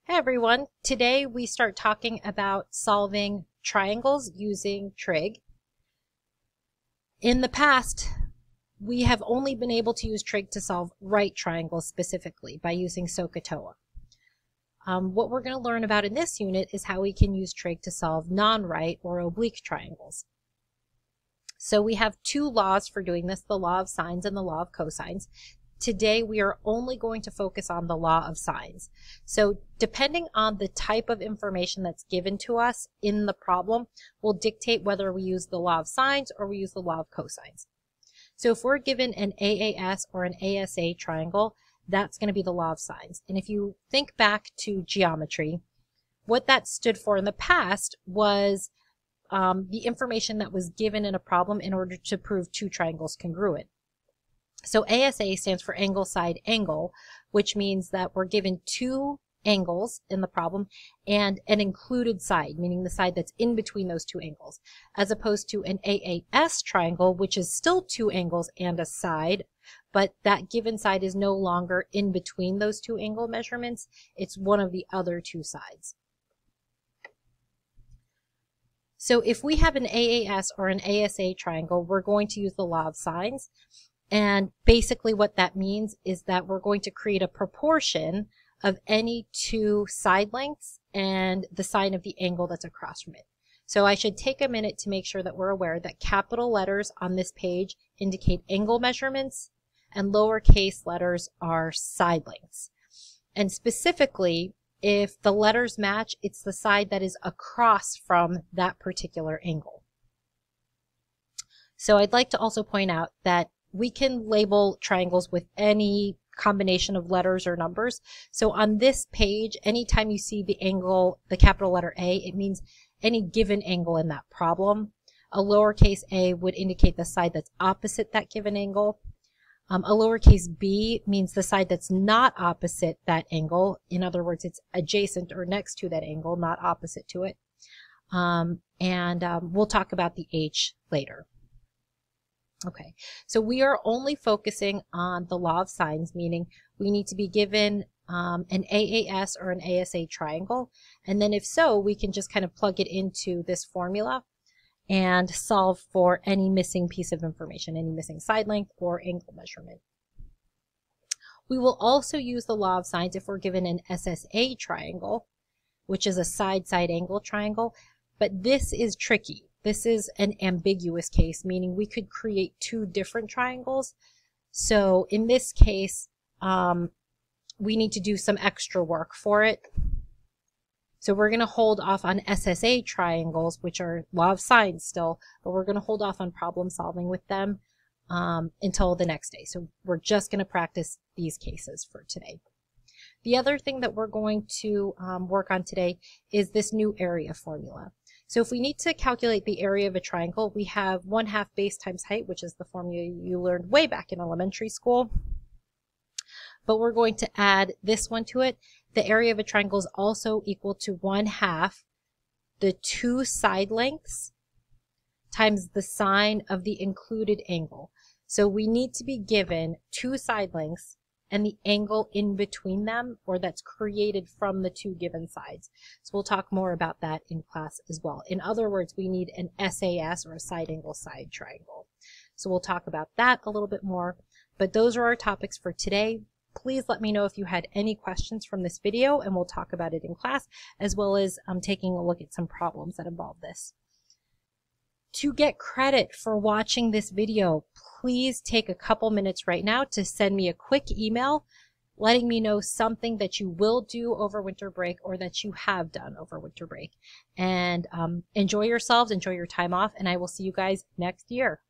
Hey everyone, today we start talking about solving triangles using trig. In the past, we have only been able to use trig to solve right triangles specifically by using SOHCAHTOA. What we're going to learn about in this unit is how we can use trig to solve non-right or oblique triangles. So we have two laws for doing this, the law of sines and the law of cosines. Today we are only going to focus on the law of sines. So depending on the type of information that's given to us in the problem will dictate whether we use the law of sines or we use the law of cosines. So if we're given an AAS or an ASA triangle, that's going to be the law of sines. And if you think back to geometry, what that stood for in the past was the information that was given in a problem in order to prove two triangles congruent. So ASA stands for angle, side, angle, which means that we're given two angles in the problem and an included side, meaning the side that's in between those two angles, as opposed to an AAS triangle, which is still two angles and a side, but that given side is no longer in between those two angle measurements. It's one of the other two sides. So if we have an AAS or an ASA triangle, we're going to use the law of sines. And basically what that means is that we're going to create a proportion of any two side lengths and the sine of the angle that's across from it. So I should take a minute to make sure that we're aware that capital letters on this page indicate angle measurements and lowercase letters are side lengths. And specifically, if the letters match, it's the side that is across from that particular angle. So I'd like to also point out that we can label triangles with any combination of letters or numbers. So on this page, anytime you see the angle, the capital letter A, it means any given angle in that problem. A lowercase a would indicate the side that's opposite that given angle. A lowercase b means the side that's not opposite that angle. In other words, it's adjacent or next to that angle, not opposite to it. We'll talk about the h later. Okay, so we are only focusing on the law of sines, meaning we need to be given an AAS or an ASA triangle, and then if so, we can just kind of plug it into this formula and solve for any missing piece of information, any missing side length or angle measurement. We will also use the law of sines if we're given an SSA triangle, which is a side-side angle triangle, but this is tricky. This is an ambiguous case, meaning we could create two different triangles. So in this case, we need to do some extra work for it. So we're going to hold off on SSA triangles, which are law of sines still, but we're going to hold off on problem solving with them until the next day. So we're just going to practice these cases for today. The other thing that we're going to work on today is this new area formula. So if we need to calculate the area of a triangle, we have 1/2 base times height, which is the formula you learned way back in elementary school. But we're going to add this one to it. The area of a triangle is also equal to 1/2 the two side lengths times the sine of the included angle. So we need to be given two side lengths and the angle in between them, or that's created from the two given sides. So we'll talk more about that in class as well. In other words, we need an SAS or a side angle side triangle. So we'll talk about that a little bit more, but those are our topics for today. Please let me know if you had any questions from this video, and we'll talk about it in class, as well as taking a look at some problems that involve this. To get credit for watching this video, please take a couple minutes right now to send me a quick email letting me know something that you will do over winter break or that you have done over winter break. And enjoy yourselves, enjoy your time off, and I will see you guys next year.